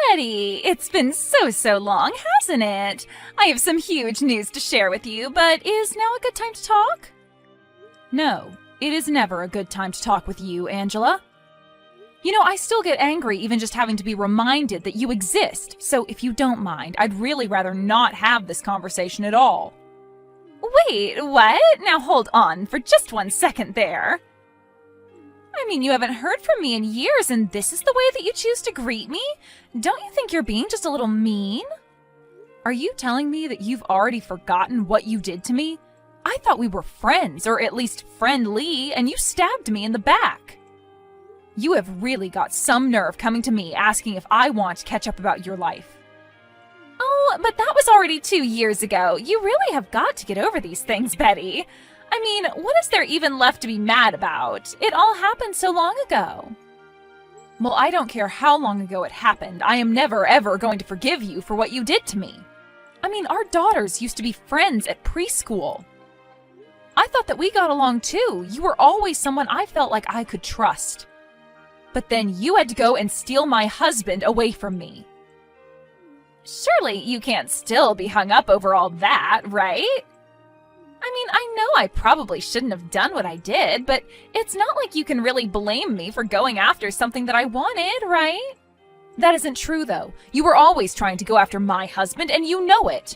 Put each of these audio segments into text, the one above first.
Betty, it's been so long, hasn't it? I have some huge news to share with you, but is now a good time to talk? No, it is never a good time to talk with you, Angela. You know, I still get angry even just having to be reminded that you exist, so if you don't mind, I'd really rather not have this conversation at all. Wait, what? Now hold on for just 1 second there. I mean, you haven't heard from me in years, and this is the way that you choose to greet me? Don't you think you're being just a little mean? Are you telling me that you've already forgotten what you did to me? I thought we were friends, or at least friendly, and you stabbed me in the back. You have really got some nerve coming to me asking if I want to catch up about your life. Oh, but that was already 2 years ago. You really have got to get over these things, Betty. I mean, what is there even left to be mad about? It all happened so long ago. Well, I don't care how long ago it happened. I am never, ever going to forgive you for what you did to me. I mean, our daughters used to be friends at preschool. I thought that we got along too. You were always someone I felt like I could trust. But then you had to go and steal my husband away from me. Surely you can't still be hung up over all that, right? I mean, I know I probably shouldn't have done what I did, but it's not like you can really blame me for going after something that I wanted, right? That isn't true, though. You were always trying to go after my husband, and you know it.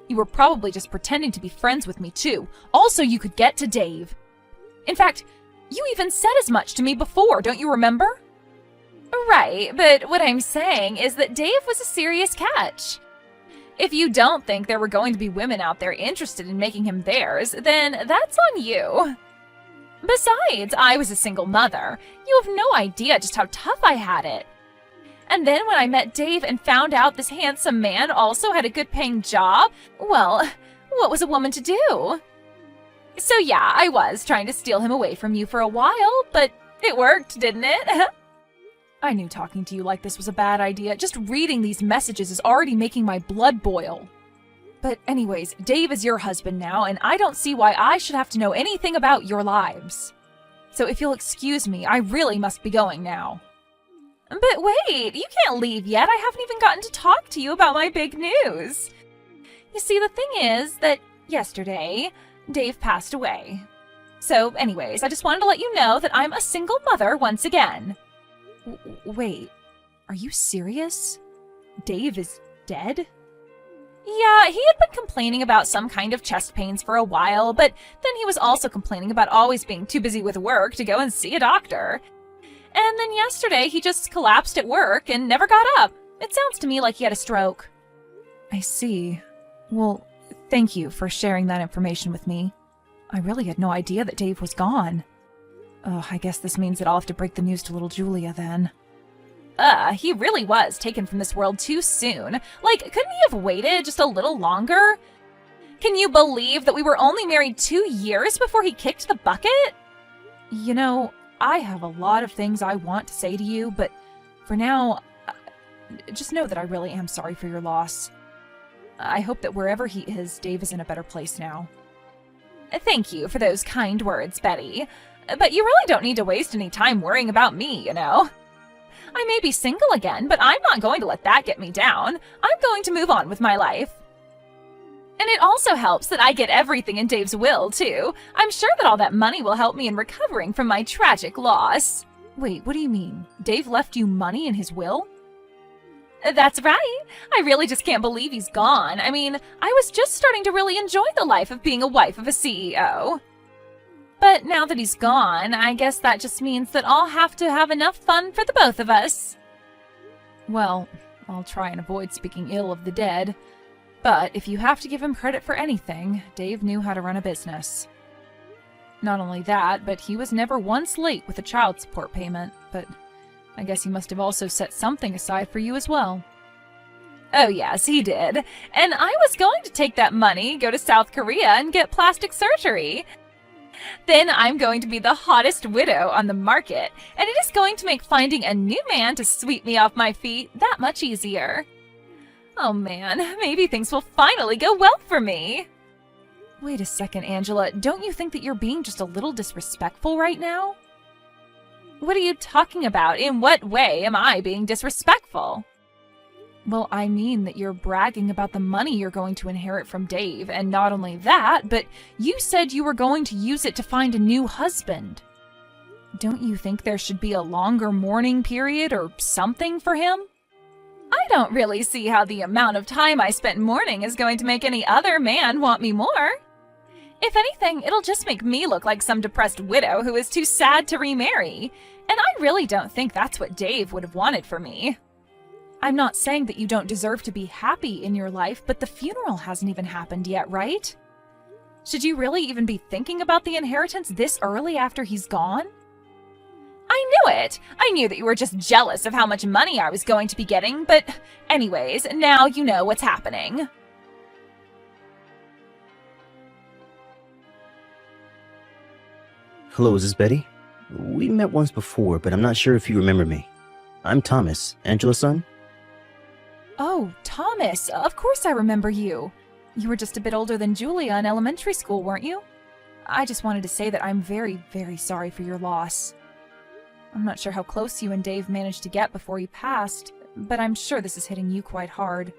You were probably just pretending to be friends with me, too. Also, you could get to Dave. In fact, you even said as much to me before, don't you remember? Right, but what I'm saying is that Dave was a serious catch. If you don't think there were going to be women out there interested in making him theirs, then that's on you. Besides, I was a single mother. You have no idea just how tough I had it. And then when I met Dave and found out this handsome man also had a good-paying job, well, what was a woman to do? So yeah, I was trying to steal him away from you for a while, but it worked, didn't it? I knew talking to you like this was a bad idea. Just reading these messages is already making my blood boil. But anyways, Dave is your husband now, and I don't see why I should have to know anything about your lives. So if you'll excuse me, I really must be going now. But wait, you can't leave yet. I haven't even gotten to talk to you about my big news. You see, the thing is that yesterday, Dave passed away. So anyways, I just wanted to let you know that I'm a single mother once again. Wait, are you serious? Dave is dead? Yeah, he had been complaining about some kind of chest pains for a while, but then he was also complaining about always being too busy with work to go and see a doctor. And then yesterday, he just collapsed at work and never got up. It sounds to me like he had a stroke. I see. Well, thank you for sharing that information with me. I really had no idea that Dave was gone. Oh, I guess this means that I'll have to break the news to little Julia then. He really was taken from this world too soon. Like, couldn't he have waited just a little longer? Can you believe that we were only married 2 years before he kicked the bucket? You know, I have a lot of things I want to say to you, but for now, just know that I really am sorry for your loss. I hope that wherever he is, Dave is in a better place now. Thank you for those kind words, Betty. But you really don't need to waste any time worrying about me, you know. I may be single again, but I'm not going to let that get me down. I'm going to move on with my life. And it also helps that I get everything in Dave's will, too. I'm sure that all that money will help me in recovering from my tragic loss. Wait, what do you mean? Dave left you money in his will? That's right. I really just can't believe he's gone. I mean, I was just starting to really enjoy the life of being a wife of a CEO. But now that he's gone, I guess that just means that I'll have to have enough fun for the both of us. Well, I'll try and avoid speaking ill of the dead. But if you have to give him credit for anything, Dave knew how to run a business. Not only that, but he was never once late with a child support payment, but I guess he must have also set something aside for you as well. Oh yes, he did. And I was going to take that money, go to South Korea, and get plastic surgery. Then I'm going to be the hottest widow on the market, and it is going to make finding a new man to sweep me off my feet that much easier. Oh man, maybe things will finally go well for me. Wait a second, Angela. Don't you think that you're being just a little disrespectful right now? What are you talking about? In what way am I being disrespectful? Well, I mean that you're bragging about the money you're going to inherit from Dave, and not only that, but you said you were going to use it to find a new husband. Don't you think there should be a longer mourning period or something for him? I don't really see how the amount of time I spent mourning is going to make any other man want me more. If anything, it'll just make me look like some depressed widow who is too sad to remarry, and I really don't think that's what Dave would have wanted for me. I'm not saying that you don't deserve to be happy in your life, but the funeral hasn't even happened yet, right? Should you really even be thinking about the inheritance this early after he's gone? I knew it! I knew that you were just jealous of how much money I was going to be getting, but anyways, now you know what's happening. Hello, is this Betty? We met once before, but I'm not sure if you remember me. I'm Thomas, Angela's son. Oh, Thomas, of course I remember you. You were just a bit older than Julia in elementary school, weren't you? I just wanted to say that I'm very, very sorry for your loss. I'm not sure how close you and Dave managed to get before he passed, but I'm sure this is hitting you quite hard.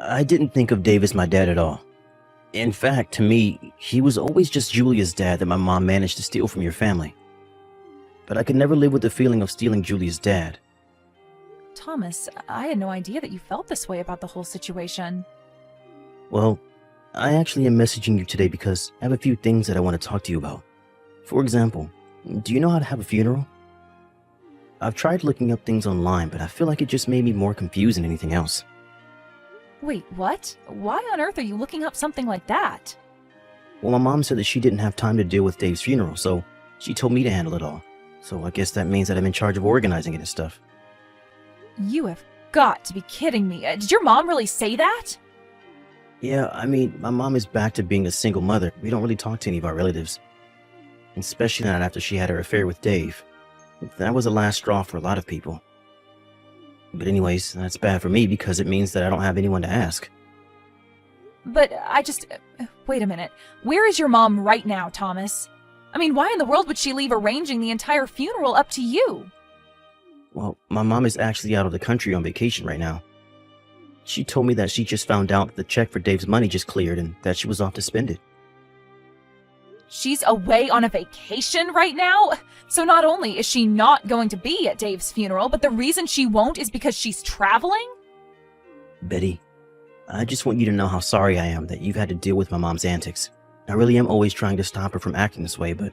I didn't think of Dave as my dad at all. In fact, to me, he was always just Julia's dad that my mom managed to steal from your family. But I could never live with the feeling of stealing Julia's dad. Thomas, I had no idea that you felt this way about the whole situation. Well, I actually am messaging you today because I have a few things that I want to talk to you about. For example, do you know how to have a funeral? I've tried looking up things online, but I feel like it just made me more confused than anything else. Wait, what? Why on earth are you looking up something like that? Well, my mom said that she didn't have time to deal with Dave's funeral, so she told me to handle it all. So I guess that means that I'm in charge of organizing it and stuff. You have got to be kidding me. Did your mom really say that? Yeah, I mean, my mom is back to being a single mother. We don't really talk to any of our relatives. Especially not after she had her affair with Dave. That was the last straw for a lot of people. But anyways, that's bad for me because it means that I don't have anyone to ask. But wait a minute. Where is your mom right now, Thomas? I mean, why in the world would she leave arranging the entire funeral up to you? Well, my mom is actually out of the country on vacation right now. She told me that she just found out that the check for Dave's money just cleared and that she was off to spend it. She's away on a vacation right now? So not only is she not going to be at Dave's funeral, but the reason she won't is because she's traveling? Betty, I just want you to know how sorry I am that you've had to deal with my mom's antics. I really am always trying to stop her from acting this way, but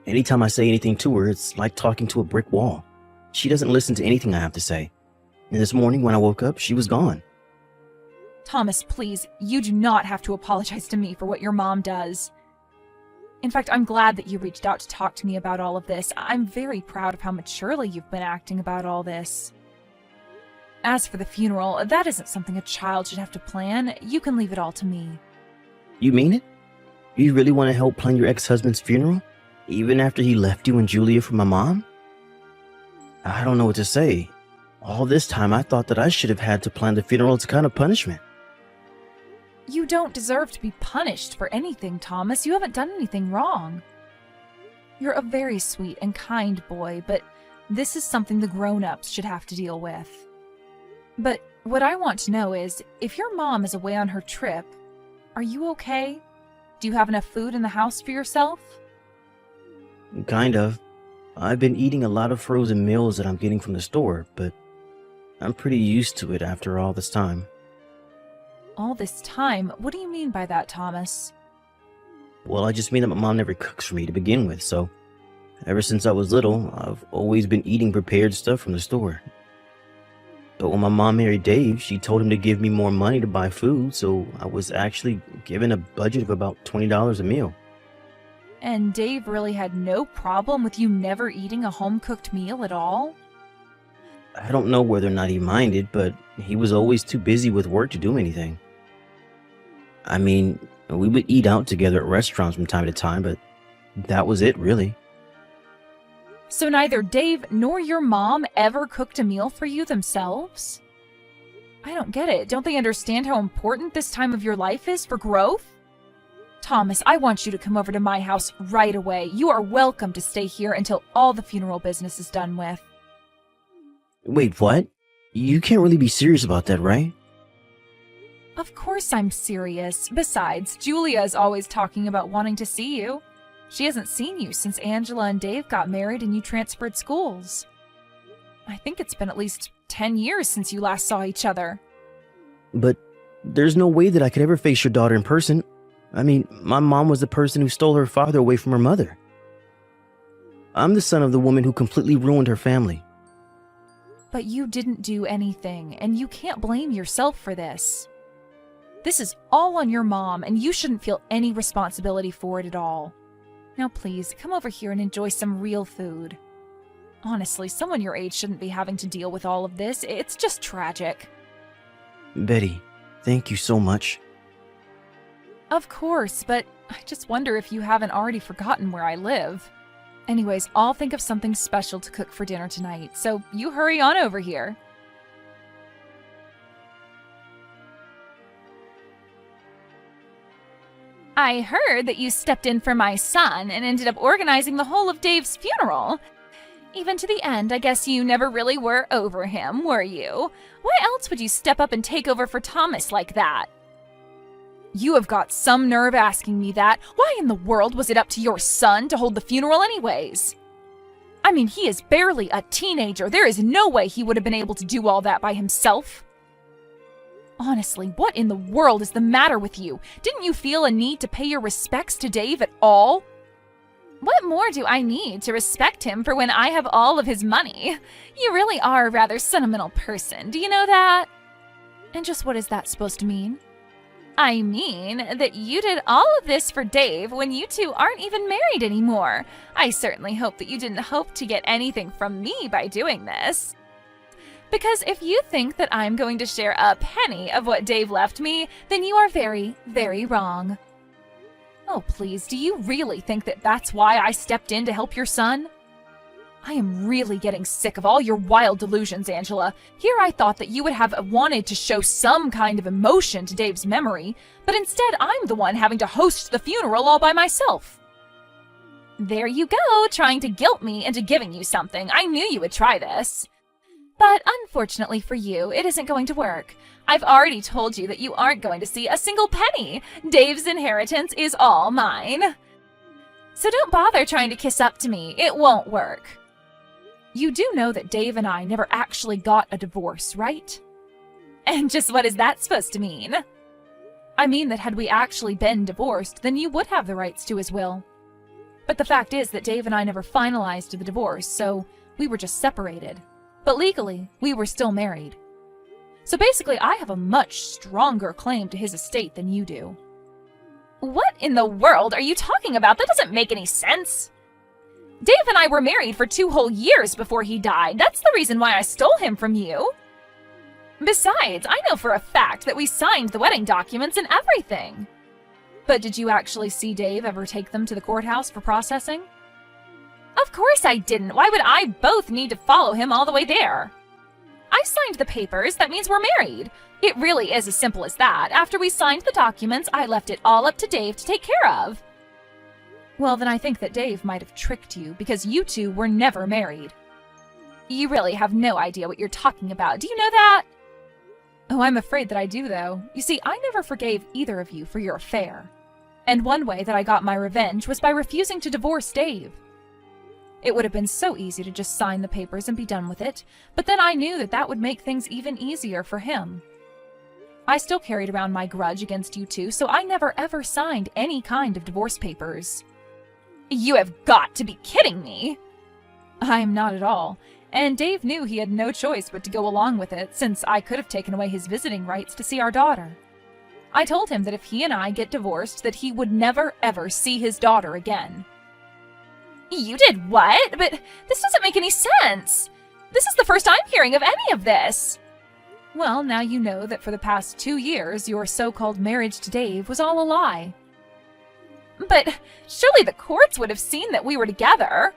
anytime I say anything to her, it's like talking to a brick wall. She doesn't listen to anything I have to say. And this morning when I woke up, she was gone. Thomas, please, you do not have to apologize to me for what your mom does. In fact, I'm glad that you reached out to talk to me about all of this. I'm very proud of how maturely you've been acting about all this. As for the funeral, that isn't something a child should have to plan. You can leave it all to me. You mean it? You really want to help plan your ex-husband's funeral? Even after he left you and Julia for my mom? I don't know what to say. All this time I thought that I should have had to plan the funeral as a kind of punishment. You don't deserve to be punished for anything, Thomas. You haven't done anything wrong. You're a very sweet and kind boy, but this is something the grown-ups should have to deal with. But what I want to know is, if your mom is away on her trip, are you okay? Do you have enough food in the house for yourself? Kind of. I've been eating a lot of frozen meals that I'm getting from the store, but I'm pretty used to it after all this time. All this time? What do you mean by that, Thomas? Well, I just mean that my mom never cooks for me to begin with, so ever since I was little, I've always been eating prepared stuff from the store. But when my mom married Dave, she told him to give me more money to buy food, so I was actually given a budget of about $20 a meal. And Dave really had no problem with you never eating a home-cooked meal at all? I don't know whether or not he minded, but he was always too busy with work to do anything. I mean, we would eat out together at restaurants from time to time, but that was it, really. So neither Dave nor your mom ever cooked a meal for you themselves? I don't get it. Don't they understand how important this time of your life is for growth? Thomas, I want you to come over to my house right away. You are welcome to stay here until all the funeral business is done with. Wait, what? You can't really be serious about that, right? Of course I'm serious. Besides, Julia is always talking about wanting to see you. She hasn't seen you since Angela and Dave got married and you transferred schools. I think it's been at least 10 years since you last saw each other. But there's no way that I could ever face your daughter in person. I mean, my mom was the person who stole her father away from her mother. I'm the son of the woman who completely ruined her family. But you didn't do anything, and you can't blame yourself for this. This is all on your mom, and you shouldn't feel any responsibility for it at all. Now please, come over here and enjoy some real food. Honestly, someone your age shouldn't be having to deal with all of this. It's just tragic. Betty, thank you so much. Of course, but I just wonder if you haven't already forgotten where I live. Anyways, I'll think of something special to cook for dinner tonight, so you hurry on over here. I heard that you stepped in for my son and ended up organizing the whole of Dave's funeral. Even to the end, I guess you never really were over him, were you? Why else would you step up and take over for Thomas like that? You have got some nerve asking me that. Why in the world was it up to your son to hold the funeral anyways? I mean, he is barely a teenager. There is no way he would have been able to do all that by himself. Honestly, what in the world is the matter with you? Didn't you feel a need to pay your respects to Dave at all? What more do I need to respect him for when I have all of his money? You really are a rather sentimental person, do you know that? And just what is that supposed to mean? I mean that you did all of this for Dave when you two aren't even married anymore. I certainly hope that you didn't hope to get anything from me by doing this. Because if you think that I'm going to share a penny of what Dave left me, then you are very, very wrong. Oh, please, do you really think that that's why I stepped in to help your son? I am really getting sick of all your wild delusions, Angela. Here I thought that you would have wanted to show some kind of emotion to Dave's memory, but instead I'm the one having to host the funeral all by myself. There you go, trying to guilt me into giving you something. I knew you would try this. But unfortunately for you, it isn't going to work. I've already told you that you aren't going to see a single penny. Dave's inheritance is all mine. So don't bother trying to kiss up to me. It won't work. You do know that Dave and I never actually got a divorce, right? And just what is that supposed to mean? I mean that had we actually been divorced, then you would have the rights to his will. But the fact is that Dave and I never finalized the divorce, so we were just separated. But legally, we were still married. So basically, I have a much stronger claim to his estate than you do. What in the world are you talking about? That doesn't make any sense. Dave and I were married for 2 whole years before he died. That's the reason why I stole him from you. Besides, I know for a fact that we signed the wedding documents and everything. But did you actually see Dave ever take them to the courthouse for processing? Of course I didn't. Why would I both need to follow him all the way there? I signed the papers. That means we're married. It really is as simple as that. After we signed the documents, I left it all up to Dave to take care of. Well, then I think that Dave might have tricked you because you two were never married. You really have no idea what you're talking about. Do you know that? Oh, I'm afraid that I do, though. You see, I never forgave either of you for your affair. And one way that I got my revenge was by refusing to divorce Dave. It would have been so easy to just sign the papers and be done with it, but then I knew that that would make things even easier for him. I still carried around my grudge against you two, so I never ever signed any kind of divorce papers. You have got to be kidding me! I'm not at all, and Dave knew he had no choice but to go along with it, since I could have taken away his visiting rights to see our daughter. I told him that if he and I get divorced, that he would never ever see his daughter again. You did what? But this doesn't make any sense. This is the first I'm hearing of any of this. Well, now you know that for the past 2 years, your so-called marriage to Dave was all a lie. But surely the courts would have seen that we were together.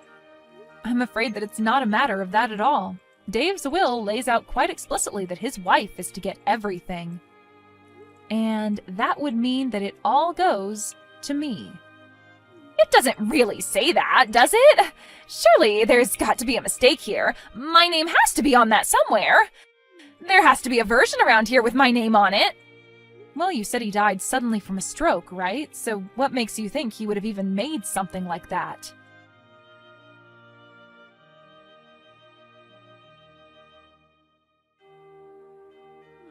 I'm afraid that it's not a matter of that at all. Dave's will lays out quite explicitly that his wife is to get everything. And that would mean that it all goes to me. It doesn't really say that, does it? Surely there's got to be a mistake here. My name has to be on that somewhere. There has to be a version around here with my name on it. Well, you said he died suddenly from a stroke, right? So what makes you think he would have even made something like that?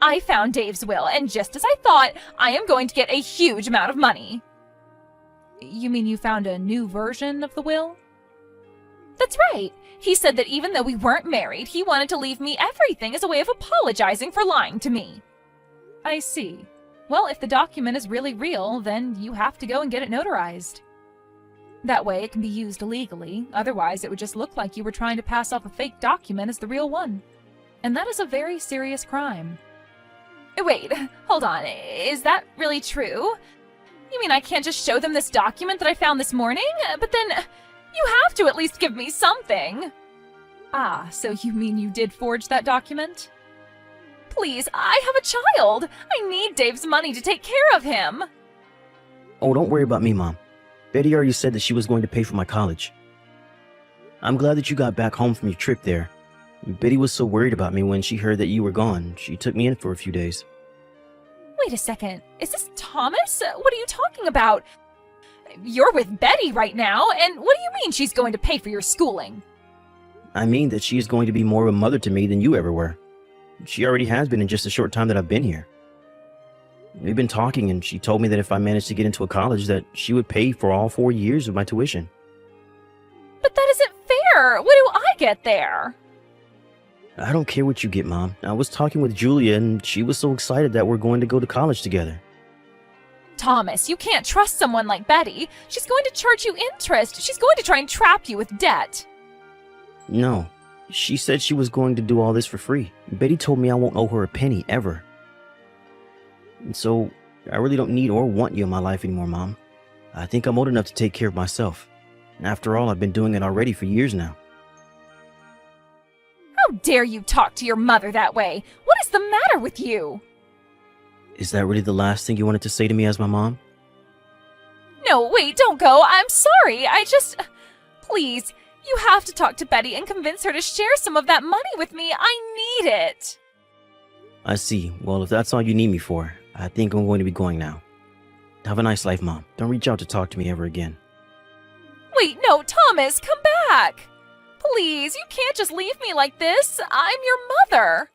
I found Dave's will, and just as I thought, I am going to get a huge amount of money. You mean you found a new version of the will? That's right. He said that even though we weren't married, he wanted to leave me everything as a way of apologizing for lying to me. I see. Well, if the document is really real, then you have to go and get it notarized. That way it can be used legally, otherwise it would just look like you were trying to pass off a fake document as the real one. And that is a very serious crime. Wait, hold on, is that really true? You mean I can't just show them this document that I found this morning? But then, you have to at least give me something. Ah, so you mean you did forge that document? Please, I have a child. I need Dave's money to take care of him. Oh, don't worry about me, Mom. Betty already said that she was going to pay for my college. I'm glad that you got back home from your trip there. Betty was so worried about me when she heard that you were gone. She took me in for a few days. Wait a second. Is this Thomas? What are you talking about? You're with Betty right now, and what do you mean she's going to pay for your schooling? I mean that she is going to be more of a mother to me than you ever were. She already has been in just a short time that I've been here. We've been talking, and she told me that if I managed to get into a college, that she would pay for all 4 years of my tuition. But that isn't fair! What do I get there? I don't care what you get, Mom. I was talking with Julia, and she was so excited that we're going to go to college together. Thomas, you can't trust someone like Betty. She's going to charge you interest. She's going to try and trap you with debt. No. She said she was going to do all this for free. Betty told me I won't owe her a penny, ever. And so, I really don't need or want you in my life anymore, Mom. I think I'm old enough to take care of myself. After all, I've been doing it already for years now. How dare you talk to your mother that way? What is the matter with you? Is that really the last thing you wanted to say to me as my mom? No, wait, don't go. I'm sorry. Please, you have to talk to Betty and convince her to share some of that money with me. I need it. I see. Well, if that's all you need me for, I think I'm going to be going now. Have a nice life, Mom. Don't reach out to talk to me ever again. Wait, no, Thomas, come back. Please, you can't just leave me like this. I'm your mother.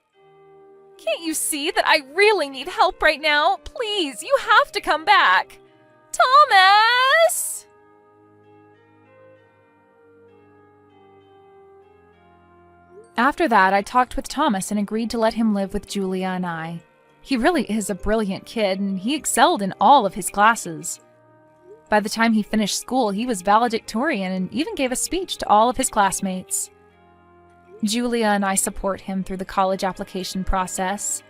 Can't you see that I really need help right now? Please, you have to come back. Thomas! After that, I talked with Thomas and agreed to let him live with Julia and I. He really is a brilliant kid, and he excelled in all of his classes. By the time he finished school, he was valedictorian and even gave a speech to all of his classmates. Julia and I support him through the college application process.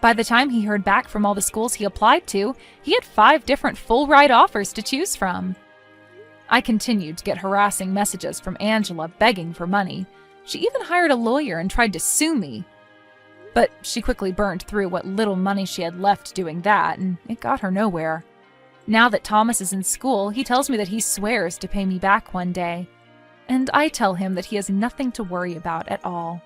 By the time he heard back from all the schools he applied to, he had 5 different full-ride offers to choose from. I continued to get harassing messages from Angela begging for money. She even hired a lawyer and tried to sue me. But she quickly burned through what little money she had left doing that, and it got her nowhere. Now that Thomas is in school, he tells me that he swears to pay me back one day. And I tell him that he has nothing to worry about at all.